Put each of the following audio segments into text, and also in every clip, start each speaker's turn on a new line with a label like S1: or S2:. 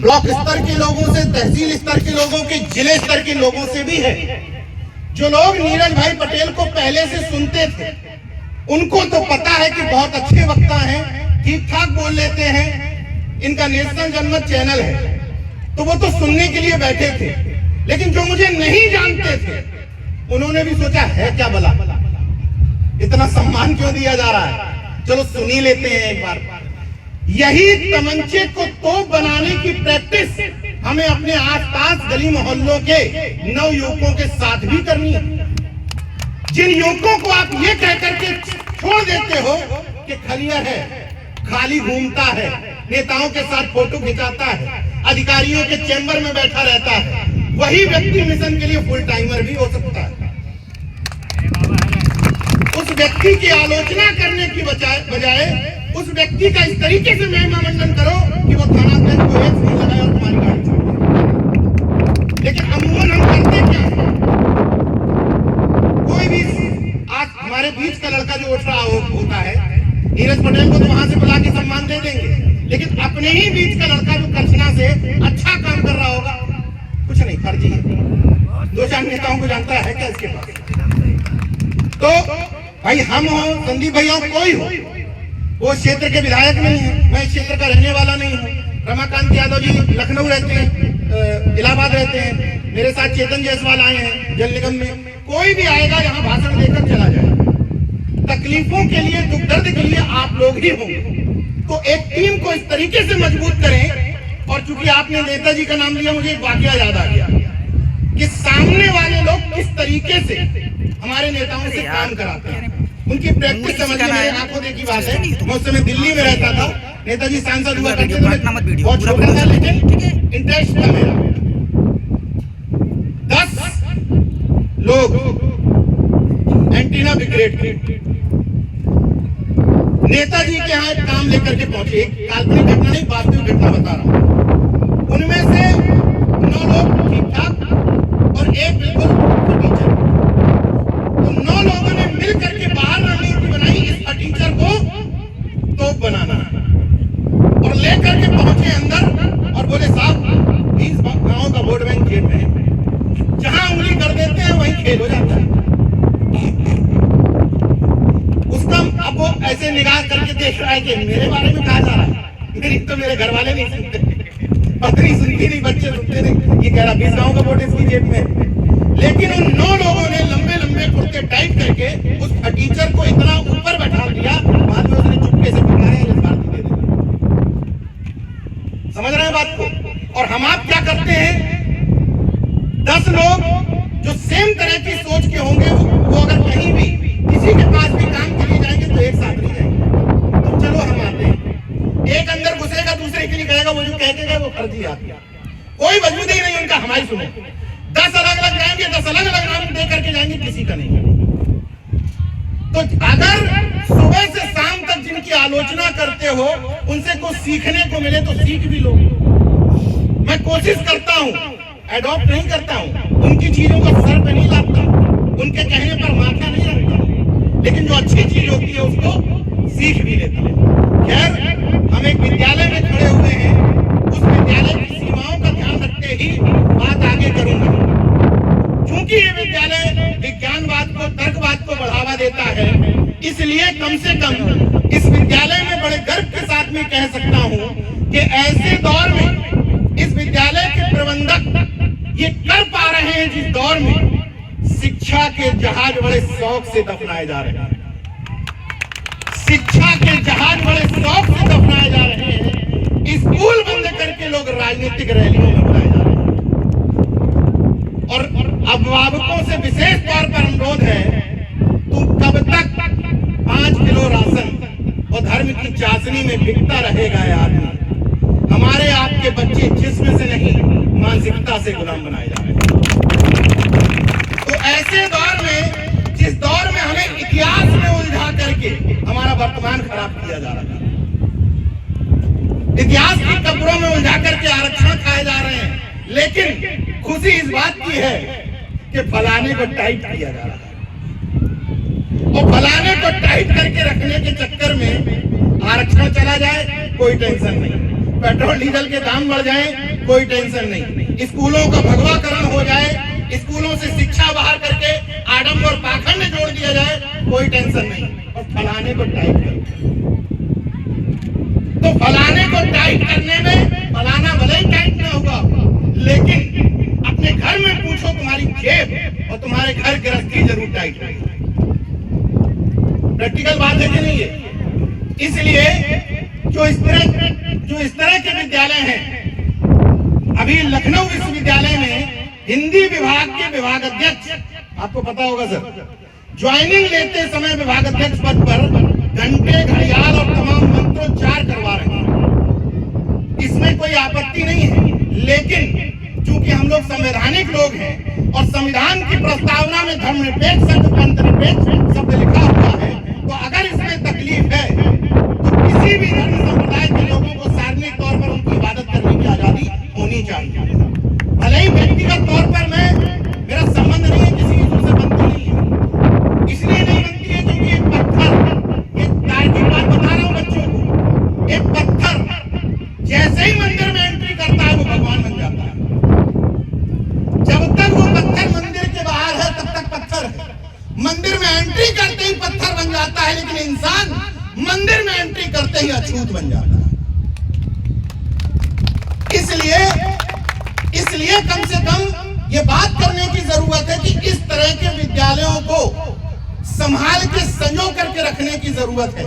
S1: Block स्तर के लोगों से, तहसील स्तर के लोगों के, जिले स्तर के लोगों से भी है। जो लोग नीरज भाई पटेल को पहले से सुनते थे, उनको तो पता है कि बहुत अच्छे वक्ता हैं, ठीक ठाक बोल लेते हैं, इनका नेशनल जनमत चैनल है, तो वो तो सुनने के लिए बैठे थे। लेकिन जो मुझे नहीं जानते थे, उन्होंने भी सोचा है क्या भला, इतना सम्मान क्यों दिया जा रहा है, चलो सुन ही लेते हैं एक बार। यही तमंचे को तोप बनाने की प्रैक्टिस हमें अपने आसपास गली मोहल्लों के नव युवकों के साथ भी करनी है। जिन युवकों को आप ये कह करके छोड़ देते हो कि खलिया है, खाली घूमता है, नेताओं के साथ फोटो खिंचाता है, अधिकारियों के चैम्बर में बैठा रहता है, वही व्यक्ति मिशन के लिए फुल टाइमर भी हो सकता है। उस व्यक्ति की आलोचना करने की बजाय उस व्यक्ति का इस तरीके से महिमा मंडन करो कि वो थानाध्यक्ष को एक फोन लगाए और तुम्हारी गाड़ी चल। लेकिन अमूमन हम करते क्या है, कोई भी आज हमारे बीच का लड़का जो उठ रहा होता है, नीरज पटेल को तो वहां से बुला के सम्मान दे देंगे, लेकिन अपने ही बीच का लड़का जो कल्पना से अच्छा काम कर रहा होगा, कुछ नहीं, फर्जी है, दो चार नेताओं को जानता है क्या इसके पास। तो भाई हम हो, संदीप भैया हो, कोई हो, वो क्षेत्र के विधायक नहीं है, मैं इस क्षेत्र का रहने वाला नहीं हूँ। रमाकांत यादव जी लखनऊ रहते हैं, इलाहाबाद रहते हैं, मेरे साथ चेतन जायसवाल आए हैं जल निगम में। कोई भी आएगा यहाँ भाषण देकर चला जाए। तकलीफों के लिए, दुख दर्द के लिए आप लोग ही होंगे। तो एक टीम को इस तरीके से मजबूत करें। और चूंकि आपने नेताजी का नाम लिया, मुझे एक वाकया याद आ गया कि सामने वाले लोग किस तरीके से हमारे नेताओं से काम कराते हैं, उनकी प्रैक्टिस समझिए। मेरे आंखों देखी बात है, मैं उस समय दिल्ली में रहता था, नेताजी सांसद हुआ करते थे, बहुत छोटा था लेकिन इंटरेस्ट था मेरा। 10 लोग एंटीना बिग्रेड के नेताजी के यहाँ काम लेकर के पहुंचे। एक काल्पनिक घटना नहीं, वास्तविक घटना बता रहा हूं। उनमें से 9 लोग ठीक ठाक और एक बिल्कुल टीचर। तो 9 लोगों ने मिल करके बाहर रणनीति बनाई इस टीचर को तोप बनाना, और लेकर के पहुंचे अंदर और बोले साहब 20 गांव का वोट बैंक जेब में है, जहां उंगली कर देते हैं वहीं खेल हो जाता है। उसका अब वो ऐसे निगाह करके देख रहा है कि मेरे बारे में कहा जा रहा है, मेरी तो मेरे घर वाले नहीं सुनते, पत्नी सुनती नहीं, बच्चे सुनते नहीं, ये कह रहा 20 गांव का वोट इसकी जेब में। लेकिन उन 9 लोगों ने लंबे लंबे कुर्ते टाइट करके उस टीचर को इतना ऊपर बैठा दिया, बाद में उसने चुपके से पिटाया, दे दिया। समझ रहे हैं बात को। और हम आप क्या करते हैं, 10 लोग जो सेम तरह की सोच के होंगे, वो अगर कहीं भी किसी के पास भी काम के लिए जाएंगे तो एक साथ नहीं जाएंगे। तो चलो हम आते हैं, एक अंदर घुसेगा, दूसरे के लिए कहेगा वो जो कहते गए वो फर्जी आती है, कोई वजूद ही नहीं उनका, हमारी सुने। 10 अलग अलग जाएंगे, 10 अलग अलग नाम दे करके जाएंगे, किसी का नहीं। तो अगर सुबह से शाम तक जिनकी आलोचना करते हो, उनसे कुछ सीखने को मिले तो सीख भी लो। मैं कोशिश करता हूं, एडॉप्ट नहीं करता हूं, उनकी चीजों को सर पे नहीं लाता, उनके कहने पर माथा नहीं रखता, लेकिन जो अच्छी चीज होती है उसको सीख भी लेता हूं। खैर, हम एक विद्यालय में खड़े हुए हैं, उस विद्यालय की सीमाओं का ध्यान रखते ही बात आगे करूंगा। क्योंकि ये विद्यालय विज्ञानवाद को, तर्कवाद को बढ़ावा देता है, इसलिए कम से कम इस विद्यालय में बड़े गर्व के साथ में कह सकता हूं कि ऐसे दौर में इस विद्यालय के प्रबंधक ये कर पा रहे हैं जिस दौर में शिक्षा के जहाज बड़े शौक से दफनाए जा रहे हैं। शिक्षा के जहाज बड़े शौक से दफनाए जा रहे हैं। स्कूल बंद करके लोग राजनीतिक रैलियों में बुलाए जा रहे हैं। और अभिभावकों से विशेष तौर पर अनुरोध है, तुम कब तक 5 किलो राशन और धर्म की चाशनी में बिकता रहेगा ये आदमी। हमारे आपके बच्चे जिस्म से नहीं, मानसिकता से गुलाम बनाए जा रहे हैं। तो ऐसे दौर में, जिस दौर में हमें इतिहास में उलझा करके हमारा वर्तमान खराब किया जा रहा है, इतिहास की कब्रों में उलझा करके आरक्षण खाए जा रहे हैं, लेकिन खुशी इस बात की है कि फलाने को टाइट किया जा रहा है, और फलाने को टाइट करके रखने के चक्कर में आरक्षण चला जाए कोई टेंशन नहीं, पेट्रोल डीजल के दाम बढ़ जाए, कोई टेंशन नहीं। स्कूलों का भगवाकरण हो जाए, स्कूलों से शिक्षा बाहर करके आडम्बर और पाखंड जोड़ दिया जाए, कोई टेंशन नहीं। और फलाने को टाइट कर, तो फलाने को टाइट करने में फलाना भले ही टाइट ना होगा, लेकिन अपने घर में पूछो, तुम्हारी जेब और तुम्हारे घर गृहस्थी जरूर टाइट होगी। प्रैक्टिकल बात है कि नहीं है? इसलिए जो इस तरह के विद्यालय हैं, अभी लखनऊ विश्वविद्यालय में हिंदी विभाग के विभाग अध्यक्ष, आपको पता होगा सर, ज्वाइनिंग लेते समय विभाग अध्यक्ष पद पर घंटे, घड़ियाल और तमाम मंत्रोच्चार करवा रहे हैं। इसमें कोई आपत्ति नहीं है, लेकिन चूंकि हम लोग संवैधानिक लोग हैं और संविधान की प्रस्तावना में धर्मनिरपेक्ष शब्द, पंथ निरपेक्ष शब्द लिखा हुआ है, तो अगर इसमें तकलीफ है तो किसी भी धर्म संप्रदाय के लोगों को सार्वजनिक तौर पर उनकी इबादत करने की आजादी होनी चाहिए। भले ही व्यक्तिगत तौर पर मेरा संबंध नहीं है, किसी यीशु से बनती नहीं है। इसलिए नहीं बनती है क्योंकि एक पत्थर, एक तार्किक बात बता रहा हूं बच्चों को, एक पत्थर जैसे ही मंदिर में एंट्री करता है वो भगवान बन जाता है। जब तक वो पत्थर मंदिर के बाहर है तब तक पत्थर है, मंदिर में एंट्री करते ही पत्थर बन जाता है, लेकिन इंसान मंदिर में एंट्री करते ही अछूत बन जाता है। इसलिए कम से कम ये बात करने की जरूरत है कि इस तरह के विद्यालयों को संभाल के संजो करके रखने की जरूरत है,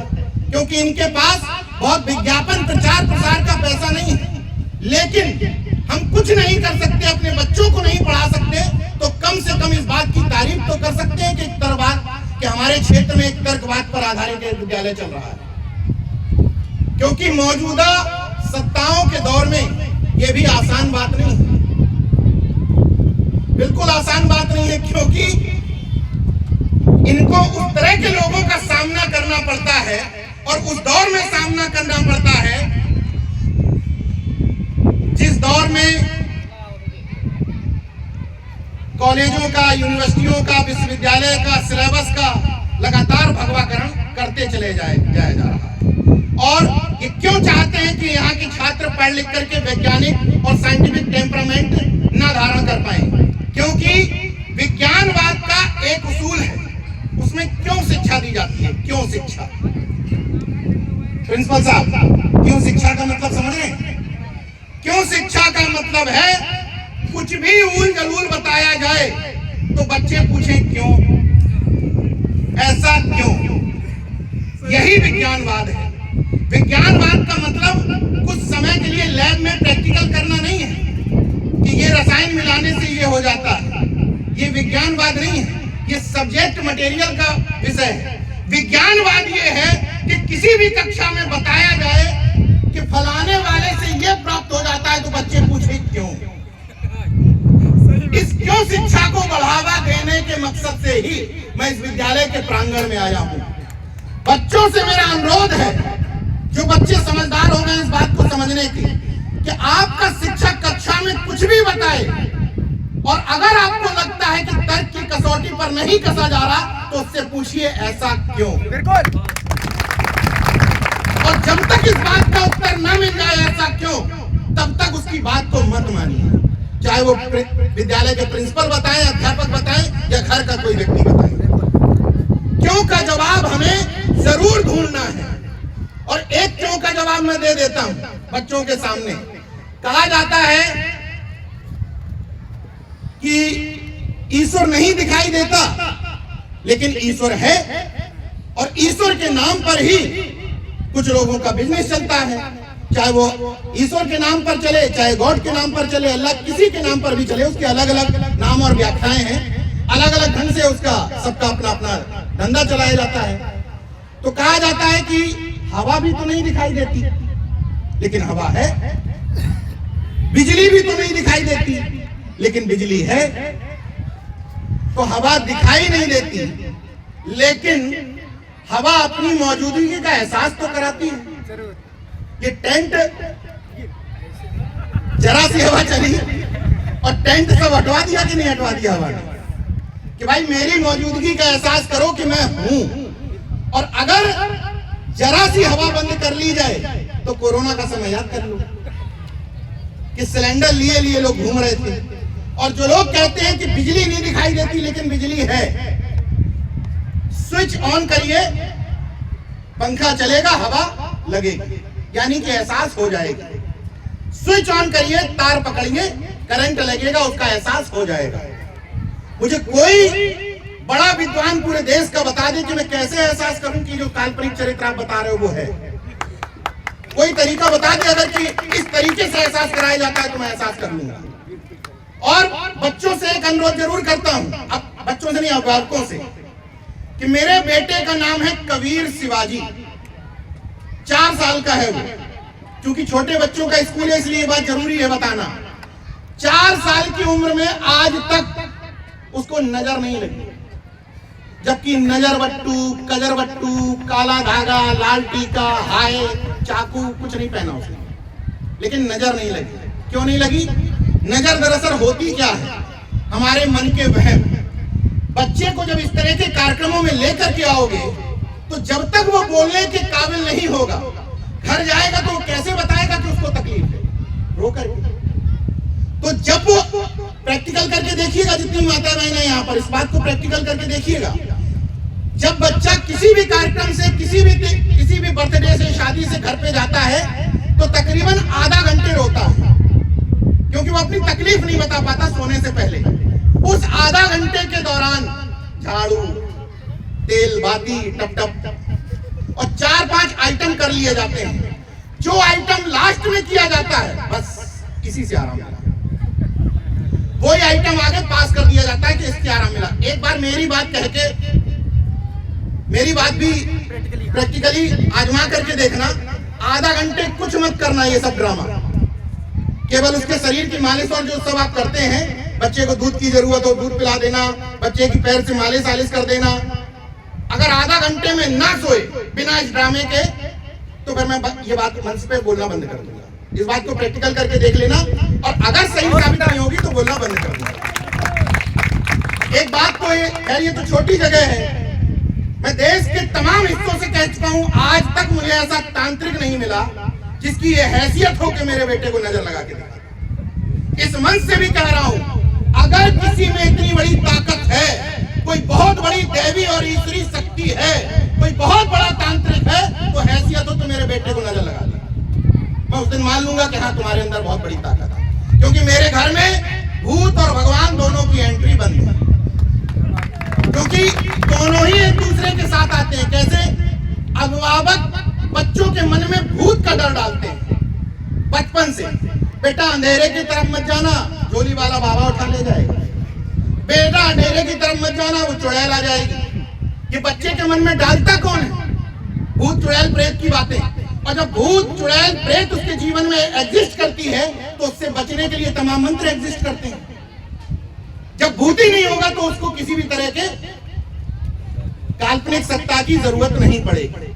S1: क्योंकि इनके पास बहुत विज्ञापन, प्रचार प्रसार का पैसा नहीं है। लेकिन हम कुछ नहीं कर सकते, अपने बच्चों को नहीं पढ़ा सकते, तो कम से कम इस बात की तारीफ तो कर सकते हैं कि एक तरह कि हमारे क्षेत्र में एक तर्कवाद पर आधारित एक विद्यालय चल रहा है। क्योंकि मौजूदा सत्ताओं के दौर में यह भी आसान बात नहीं है, बिल्कुल आसान बात नहीं है, क्योंकि इनको उस तरह के लोगों का सामना करना पड़ता है और उस दौर में सामना करना पड़ता है जिस दौर में कॉलेजों का, यूनिवर्सिटियों का, विश्वविद्यालय का सिलेबस का लगातार भगवाकरण करते चले जाया जा रहा है। और ये क्यों चाहते हैं कि यहाँ के छात्र पढ़ लिख करके वैज्ञानिक और साइंटिफिक टेम्परामेंट न धारण कर पाए? क्योंकि विज्ञानवाद का एक उसूल है, उसमें क्यों शिक्षा दी जाती है? क्यों शिक्षा? प्रिंसिपल साहब, क्यों शिक्षा का मतलब समझ रहे हैं? क्यों शिक्षा का मतलब है कुछ भी ऊल जलूल बताया जाए तो बच्चे पूछें क्यों, ऐसा क्यों? यही विज्ञानवाद है। विज्ञानवाद का मतलब कुछ समय के लिए लैब में प्रैक्टिकल करना नहीं है कि ये रसायन मिलाने से ये हो जाता है। ये विज्ञानवाद नहीं है, ये सब्जेक्ट मटेरियल का विषय है। विज्ञानवाद ये है कि किसी भी कक्षा में बताया जाए कि फलाने वाले से ये प्राप्त हो जाता है, तो बच्चे पूछे क्यों। इस क्यों शिक्षा को बढ़ावा देने के मकसद से ही मैं इस विद्यालय के प्रांगण में आया हूं। बच्चों से मेरा अनुरोध है, जो बच्चे समझदार हो गए इस बात को समझने की, कि आपका शिक्षक कक्षा में कुछ भी बताए और अगर आपको लगता है कि तर्क की कसौटी पर नहीं कसा जा रहा, तो उससे पूछिए ऐसा क्यों। बिल्कुल। और जब तक इस बात का उत्तर न मिल जाए ऐसा क्यों, तब तक उसकी बात को मत मानिए, चाहे वो विद्यालय के प्रिंसिपल बताएं, अध्यापक बताएं या घर का कोई व्यक्ति बताए। क्यों का जवाब हमें जरूर ढूंढना है। और एक क्यों का जवाब मैं दे देता हूं बच्चों के सामने। कहा जाता है कि ईश्वर नहीं दिखाई देता, लेकिन ईश्वर है, और ईश्वर के नाम पर ही कुछ लोगों का बिजनेस चलता है। चाहे वो ईश्वर के नाम पर चले, चाहे गॉड के नाम पर चले, अल्लाह किसी के नाम पर भी चले, उसके अलग अलग नाम और व्याख्याएं हैं, अलग अलग ढंग से उसका सबका अपना अपना धंधा चलाया जाता है। तो कहा जाता है कि हवा भी तो नहीं दिखाई देती, लेकिन हवा है। बिजली भी तो नहीं दिखाई देती, लेकिन बिजली है। तो हवा दिखाई नहीं देती, लेकिन हवा अपनी मौजूदगी का एहसास तो कराती है। ये टेंट, जरा सी हवा चली और टेंट सब हटवा दिया कि नहीं हटवा दिया हवा ने, कि भाई मेरी मौजूदगी का एहसास करो कि मैं हूं। और अगर जरा सी हवा बंद कर ली जाए तो कोरोना का समय याद कर लो। कि सिलेंडर लिए लिए लोग घूम रहे थे। और जो लोग कहते हैं कि बिजली नहीं दिखाई देती, लेकिन बिजली है। स्विच ऑन करिए, पंखा चलेगा, हवा लगेगी, यानी कि एहसास हो जाएगा। स्विच ऑन करिए, तार पकड़िए, करंट लगेगा, उसका एहसास हो जाएगा। मुझे कोई बड़ा विद्वान पूरे देश का बता दे कि मैं कैसे एहसास करूं कि जो काल्पनिक चरित्र आप बता रहे हो वो है। कोई तरीका बता दे अगर कि इस तरीके से एहसास कराया जाता है तो मैं एहसास कर लूंगा। और बच्चों से एक अनुरोध जरूर करता हूं, अब बच्चों से नहीं, अभिभावकों से, कि मेरे बेटे का नाम है कबीर शिवाजी, 4 साल का है वो। क्योंकि छोटे बच्चों का स्कूल है इसलिए ये बात जरूरी है बताना। 4 साल की उम्र में आज तक उसको नजर नहीं लगी, जबकि नजर बट्टू, कजर बट्टू, काला धागा, लाल टीका, हाय, चाकू कुछ नहीं पहना उसने, लेकिन नजर नहीं लगी। क्यों नहीं लगी? नजर दरअसल होती क्या है? हमारे मन के वहम। बच्चे को जब इस तरह के कार्यक्रमों में लेकर के आओगे तो जब तक वो बोलने के काबिल नहीं होगा, घर जाएगा तो वो कैसे बताएगा कि उसको तकलीफ है? रो करके। तो जब वो प्रैक्टिकल करके देखिएगा, जितनी माता बहनें यहाँ पर, इस बात को प्रैक्टिकल करके देखिएगा। जब बच्चा किसी भी कार्यक्रम से, किसी भी बर्थडे से, शादी से घर पे जाता है तो तकरीबन आधा घंटे रोता है, क्योंकि वो अपनी तकलीफ नहीं बता पाता सोने से पहले। उस आधा घंटे के दौरान झाड़ू, तेल बाती, टप टप, और 4-5 आइटम कर लिए जाते हैं। जो आइटम लास्ट में किया जाता है बस इसी से आराम मिला, वही आइटम आगे पास कर दिया जाता है कि इससे आराम मिला। एक बार मेरी बात कह के, मेरी बात भी प्रैक्टिकली आजमा करके देखना। आधा घंटे कुछ मत करना, ये सब ड्रामा, केवल उसके शरीर की मालिश और जो सब आप करते हैं, बच्चे को दूध की जरूरत हो दूध पिला देना, बच्चे की पैर से मालिश आलिश कर देना। अगर आधा घंटे में ना सोए बिना इस ड्रामे के, तो फिर मैं ये बात मंच पे बोलना बंद कर दूंगा। इस बात को प्रैक्टिकल करके देख लेना, और अगर सही साबित नहीं होगी तो बोलना बंद कर दूंगा। एक बात तो ये तो छोटी जगह है, मैं देश के तमाम हिस्सों से कह चुका हूं, आज तक मुझे ऐसा तांत्रिक नहीं मिला जिसकी ये हैसियत हो कि मेरे बेटे को नजर लगा के देखा। इस मंच से भी कह रहा हूं, अगर किसी में इतनी बड़ी ताकत है, कोई बहुत बड़ी दैवी और ईश्वरी शक्ति है, कोई बहुत बड़ा तांत्रिक है, तो हैसियत हो तो मेरे बेटे को नजर लगा दे। मैं उस दिन मान लूंगा कि हाँ तुम्हारे अंदर बहुत बड़ी ताकत है, क्योंकि मेरे घर में भूत और भगवान दोनों की एंट्री बंद है, क्योंकि दोनों ही एक दूसरे के साथ आते हैं। कैसे? अभिभावक बच्चों के मन में भूत का डर डालते हैं बचपन से। बेटा अंधेरे की तरफ मत जाना, झोली वाला बाबा उठा ले जाएगा। बेटा अंधेरे की तरफ मत जाना, वो चुड़ैल आ जाएगी। ये बच्चे के मन में डालता कौन है? भूत चुड़ैल प्रेत की बातें। और जब भूत चुड़ैल प्रेत उसके जीवन में एग्जिस्ट करती है तो उससे बचने के लिए तमाम मंत्र एग्जिस्ट करते हैं। जब भूत ही नहीं होगा तो उसको किसी भी तरह के काल्पनिक सत्ता की जरूरत नहीं पड़ेगी।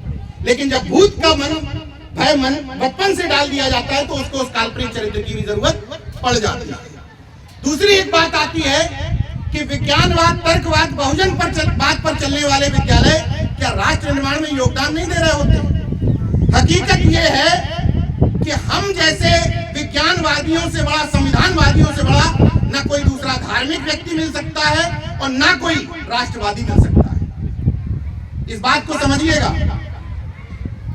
S1: लेकिन जब भूत का भय मन बचपन से डाल दिया जाता है तो उसको उस काल्पनिक चरित्र की भी जरूरत पड़ जाती है। दूसरी एक बात आती है कि विज्ञानवाद, तर्कवाद, बहुजन बात पर चलने वाले विद्यालय क्या राष्ट्र निर्माण में योगदान नहीं दे रहे होते? हकीकत यह है कि हम जैसे विज्ञानवादियों से बड़ा, संविधानवादियों से बड़ा ना कोई दूसरा धार्मिक व्यक्ति मिल सकता है और ना कोई राष्ट्रवादी मिल सकता है। इस बात को समझिएगा।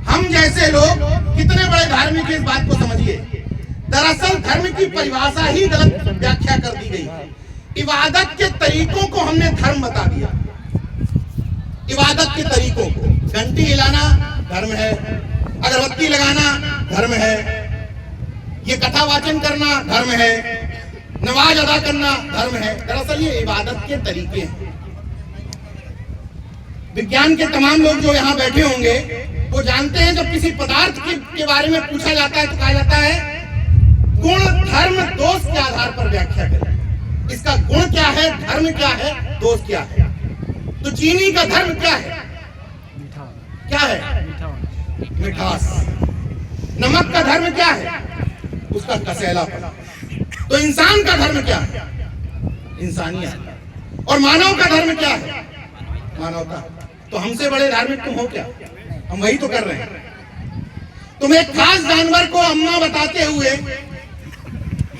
S1: हम जैसे लोग कितने बड़े धार्मिक हैं, इस बात को समझिए। दरअसल धर्म की परिभाषा ही गलत व्याख्या कर दी गई। इबादत के तरीकों को हमने धर्म बता दिया। इबादत के तरीकों को, घंटी हिलाना धर्म है, अगरबत्ती लगाना धर्म है, ये कथा वाचन करना धर्म है, नमाज अदा करना धर्म है। दरअसल ये इबादत के तरीके हैं। विज्ञान के तमाम लोग जो यहाँ बैठे होंगे वो जानते हैं, जब किसी पदार्थ के बारे में पूछा जाता है तो कहा जाता है गुण, धर्म, दोष के आधार पर व्याख्या करें। इसका गुण क्या है, धर्म क्या है, दोष क्या है। तो चीनी का धर्म क्या है? क्या है? मिठास। नमक का धर्म क्या है? उसका कसैलापन। तो इंसान का धर्म क्या है? इंसानियत। और मानव का धर्म क्या है? मानवता। तो हमसे बड़े धार्मिक तुम हो क्या? हम वही तो कर रहे हैं। तुम एक खास जानवर को अम्मा बताते हुए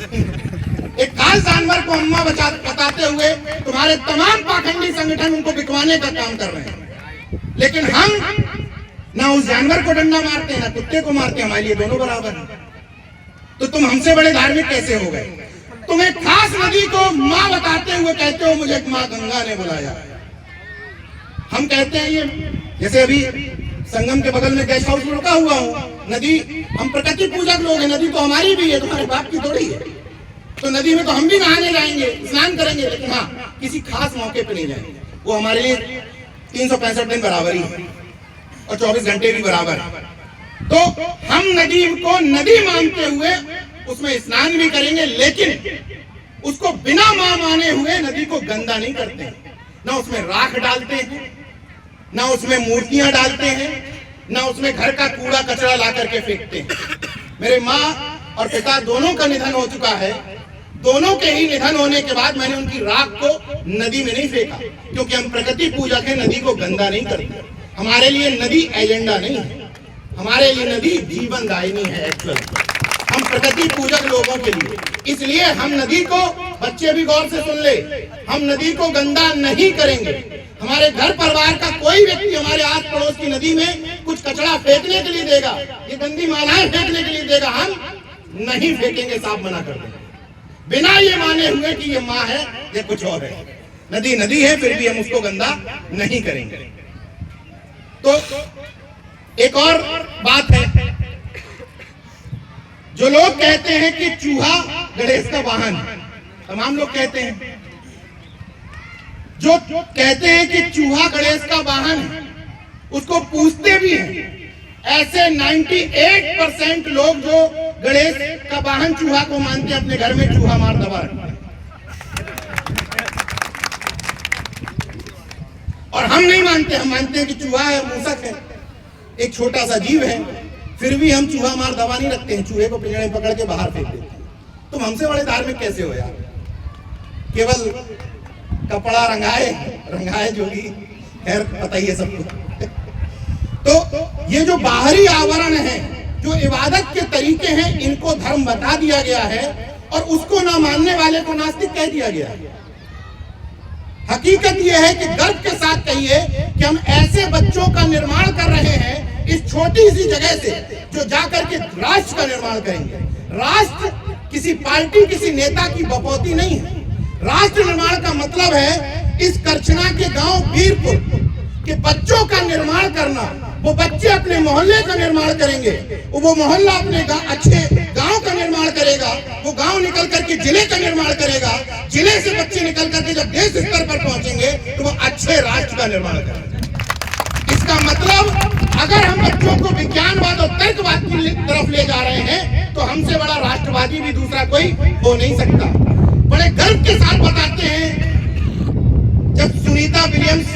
S1: एक खास जानवर को अम्मा बताते हुए तुम्हारे तमाम पाखंडी संगठन उनको बिकवाने का काम कर रहे हैं। लेकिन हम ना उस जानवर को डंडा मारते हैं ना कुत्ते को मारते हैं, हमारे लिए दोनों बराबर हैं। तो तुम हमसे बड़े धार्मिक कैसे हो गए? तुम एक खास नदी को माँ बताते हुए कहते हो मुझे माँ गंगा ने बुलाया। हम कहते हैं ये, जैसे अभी संगम के बगल में गेस्ट हाउस में रुका हुआ हूँ, नदी, हम प्रकृति पूजक लोग हैं, नदी तो हमारी भी है, तुम्हारे बाप की थोड़ी है। तो नदी में तो हम भी नहाने जाएंगे, स्नान करेंगे, लेकिन हाँ किसी खास मौके पे नहीं जाएंगे। वो हमारे लिए 365 दिन बराबर ही है और 24 घंटे भी बराबर है। तो हम नदी को नदी मानते हुए उसमें स्नान भी करेंगे, लेकिन उसको बिना मां माने हुए नदी को गंदा नहीं करते हैं। ना उसमें राख डालते हैं, ना उसमें मूर्तियां डालते हैं, ना उसमें घर का कूड़ा कचरा ला करके फेंकते हैं। मेरे माँ और पिता दोनों का निधन हो चुका है। दोनों के ही निधन होने के बाद मैंने उनकी राख को नदी में नहीं फेंका, क्योंकि हम प्रकृति पूजक हैं, नदी को गंदा नहीं करते। हमारे लिए नदी एजेंडा नहीं है, हमारे लिए नदी जीवन दायिनी है। एक्चुअल हम प्रकृति पूजक लोगों के लिए, इसलिए हम नदी को, बच्चे भी गौर से सुन ले, हम नदी को गंदा नहीं करेंगे। हमारे घर परिवार का कोई व्यक्ति हमारे आस पड़ोस की नदी में कुछ कचरा फेंकने के लिए देगा, ये गंदी मालाएं फेंकने के लिए देगा, हम नहीं फेंकेंगे, साफ मना कर देंगे, बिना ये माने हुए कि ये माँ है या कुछ और है। नदी नदी है, फिर भी हम उसको गंदा नहीं करेंगे। तो एक और बात है, जो लोग कहते हैं कि चूहा गणेश का वाहन है, तमाम लोग कहते हैं, जो कहते हैं कि चूहा गणेश का वाहन है, उसको पूछते भी हैं। ऐसे 98% लोग जो गणेश का वाहन चूहा को मानते हैं, अपने घर में चूहा मार दबा रखते हैं। और हम नहीं मानते, हम मानते हैं कि चूहा है, मूसक है, एक छोटा सा जीव है, फिर भी हम चूहा मार दबा नहीं रखते हैं, चूहे को पिंजरे में पकड़ के बाहर फेंक देते हैं। तुम हमसे बड़े धार्मिक कैसे हो यार? केवल कपड़ा रंगाए जोगी, खैर पता ही है सबको। तो ये जो बाहरी आवरण है, जो इबादत के तरीके हैं, इनको धर्म बता दिया गया है और उसको ना मानने वाले को नास्तिक कह दिया गया है। हकीकत यह है कि गर्व के साथ कहिए कि हम ऐसे बच्चों का निर्माण कर रहे हैं इस छोटी सी जगह से, जो जाकर के राष्ट्र का निर्माण करेंगे। राष्ट्र किसी पार्टी, किसी नेता की बपौती नहीं है। राष्ट्र निर्माण का मतलब है इस करछना के गांव वीरपुर के बच्चों का निर्माण करना। वो बच्चे अपने मोहल्ले का निर्माण करेंगे, वो मोहल्ला अपने अच्छे गांव का निर्माण करेगा, वो गांव निकल करके जिले का निर्माण करेगा, जिले से बच्चे निकल करके जब देश स्तर पर पहुंचेंगे तो वो अच्छे राष्ट्र का निर्माण करेंगे। इसका मतलब अगर हम बच्चों को विज्ञानवाद और तर्कवाद की तरफ ले जा रहे हैं तो हमसे बड़ा राष्ट्रवादी भी दूसरा कोई हो नहीं सकता। बड़े गर्व के साथ बताते हैं, जब सुनीता विलियम्स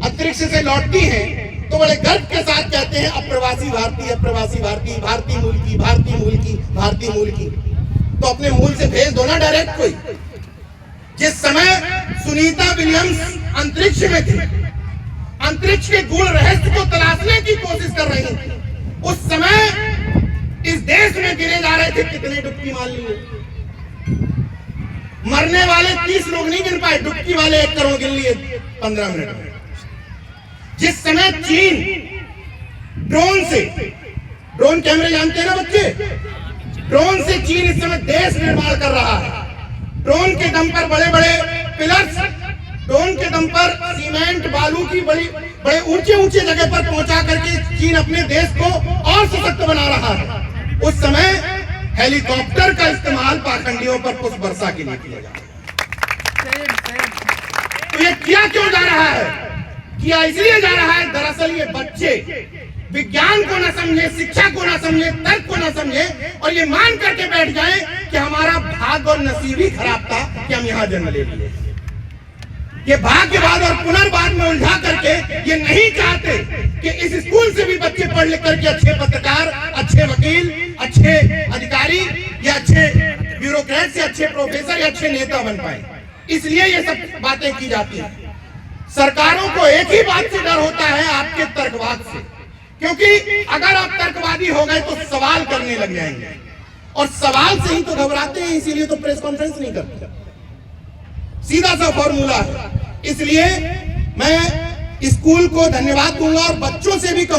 S1: अंतरिक्ष से लौटती हैं तो बड़े गर्व के साथ कहते हैं अप्रवासी भारतीय, अप्रवासी भारतीय, भारतीय मूल की, भारतीय मूल की, भारतीय मूल की। तो अपने मूल से भेज दो ना डायरेक्ट कोई। जिस समय सुनीता विलियम्स अंतरिक्ष में थी, अंतरिक्ष के गूढ़ रहस्य को तलाशने की कोशिश कर रही थी, उस समय इस देश में गिने जा रहे थे कितने डुबकी मार लिए। मरने वाले 30 लोग नहीं गिन पाए, डुबकी वाले 1 करोड़ गिन लिए 15 मिनट में। जिस समय चीन ड्रोन कैमरे जानते हैं ना बच्चे, ड्रोन से चीन इस समय देश निर्माण कर रहा है। ड्रोन के दम पर बड़े बड़े पिलर्स, ड्रोन के दम पर सीमेंट बालू की बड़े ऊंचे ऊंचे जगह पर पहुंचा करके चीन अपने देश को और सशक्त बना रहा है। उस समय हेलीकॉप्टर का इस्तेमाल पाखंडियों पर पुष्प वर्षा के लिए किया जा रहा है। तो ये किया क्यों जा रहा है? किया इसलिए जा रहा है, दरअसल ये बच्चे विज्ञान को न समझे, शिक्षा को न समझे, तर्क को न समझे और ये मान करके बैठ जाए कि हमारा भाग्य और नसीब ही खराब था कि हम यहाँ जन्म ले लिए। ये भाग्यवाद और पुनर्वाद में उलझा करके ये नहीं चाहते कि इस स्कूल से भी बच्चे पढ़ लिख करके अच्छे पत्रकार, अच्छे वकील, अच्छे अधिकारी या अच्छे ब्यूरोक्रेट से अच्छे प्रोफेसर या अच्छे नेता बन पाए। इसलिए ये सब बातें की जाती हैं। सरकारों को एक ही बात से डर होता है, आपके तर्कवाद से, क्योंकि अगर आप तर्कवादी हो गए तो सवाल करने लग जाएंगे। और सवाल से ही तो घबराते हैं, इसीलिए तो प्रेस कॉन्फ्रेंस नहीं करते। सीधा सा फॉर्मूला है। इसलिए मैं स्कूल को धन्यवाद दूंगा और बच्चों से भी कहूंगा